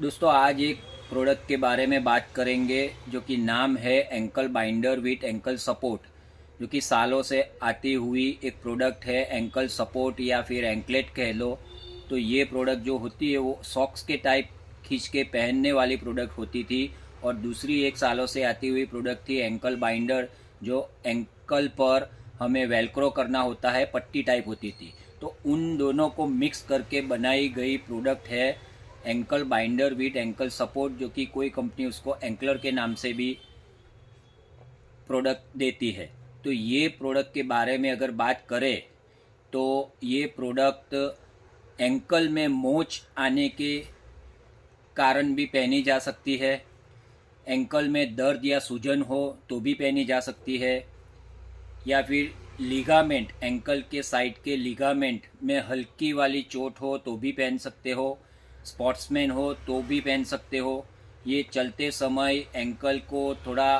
दोस्तों आज एक प्रोडक्ट के बारे में बात करेंगे जो कि नाम है ankle binder with ankle support, जो कि सालों से आती हुई एक प्रोडक्ट है। एंकल सपोर्ट या फिर एंकलेट कह लो। तो ये प्रोडक्ट जो होती है वो सॉक्स के टाइप खींच के पहनने वाली प्रोडक्ट होती थी। और दूसरी एक सालों से आती हुई प्रोडक्ट थी एंकल बाइंडर, जो एंकल पर हमें वेलक्रो करना होता है, पट्टी टाइप होती थी। तो उन दोनों को मिक्स करके बनाई गई प्रोडक्ट है ankle binder with ankle support, जो कि कोई कंपनी उसको एंकलर के नाम से भी प्रोडक्ट देती है। तो ये प्रोडक्ट के बारे में अगर बात करें तो ये प्रोडक्ट एंकल में मोच आने के कारण भी पहनी जा सकती है, एंकल में दर्द या सूजन हो तो भी पहनी जा सकती है, या फिर लिगामेंट, एंकल के साइड के लिगामेंट में हल्की वाली चोट हो तो भी पहन सकते हो, स्पोर्ट्समैन हो तो भी पहन सकते हो। ये चलते समय एंकल को थोड़ा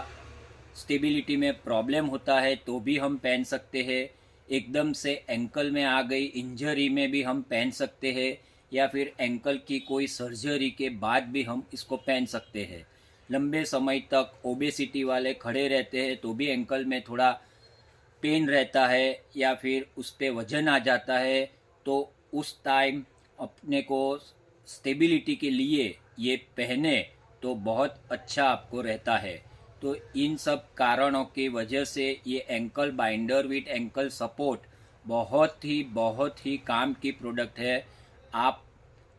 स्टेबिलिटी में प्रॉब्लम होता है तो भी हम पहन सकते हैं। एकदम से एंकल में आ गई इंजरी में भी हम पहन सकते हैं, या फिर एंकल की कोई सर्जरी के बाद भी हम इसको पहन सकते हैं। लंबे समय तक ओबेसिटी वाले खड़े रहते हैं तो भी एंकल में थोड़ा पेन रहता है या फिर उस पर वजन आ जाता है, तो उस टाइम अपने को स्टेबिलिटी के लिए ये पहने तो बहुत अच्छा आपको रहता है। तो इन सब कारणों की वजह से ये ankle binder with ankle support बहुत ही काम की प्रोडक्ट है। आप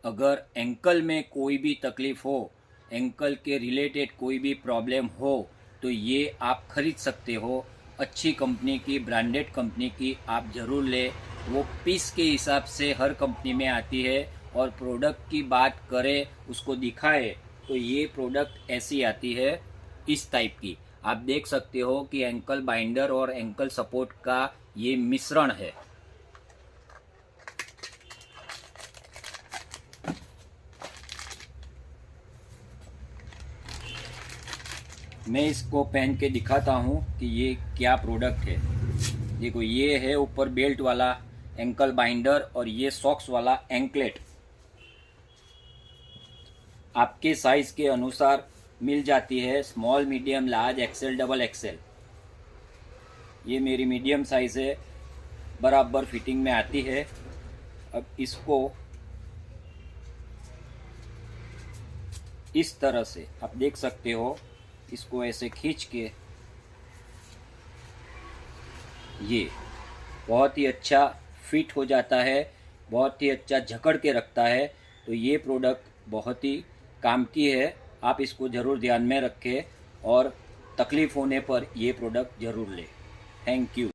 अगर एंकल में कोई भी तकलीफ़ हो, एंकल के रिलेटेड कोई भी प्रॉब्लम हो, तो ये आप खरीद सकते हो। अच्छी कंपनी की, ब्रांडेड कंपनी की आप ज़रूर ले। वो पीस के हिसाब से हर कंपनी में आती है। और प्रोडक्ट की बात करें, उसको दिखाए तो ये प्रोडक्ट ऐसी आती है, इस टाइप की। आप देख सकते हो कि एंकल बाइंडर और एंकल सपोर्ट का ये मिश्रण है। मैं इसको पहन के दिखाता हूँ कि ये क्या प्रोडक्ट है। देखो, ये है ऊपर बेल्ट वाला एंकल बाइंडर और ये सॉक्स वाला एंकलेट। आपके साइज के अनुसार मिल जाती है, small, medium, large, XL, double XL. ये मेरी मीडियम साइज है, बराबर फिटिंग में आती है। अब इसको इस तरह से आप देख सकते हो, इसको ऐसे खींच के ये बहुत ही अच्छा फिट हो जाता है, बहुत ही अच्छा जकड़ के रखता है। तो ये प्रोडक्ट बहुत ही काम की है। आप इसको ज़रूर ध्यान में रखें और तकलीफ़ होने पर ये प्रोडक्ट ज़रूर लें। Thank you.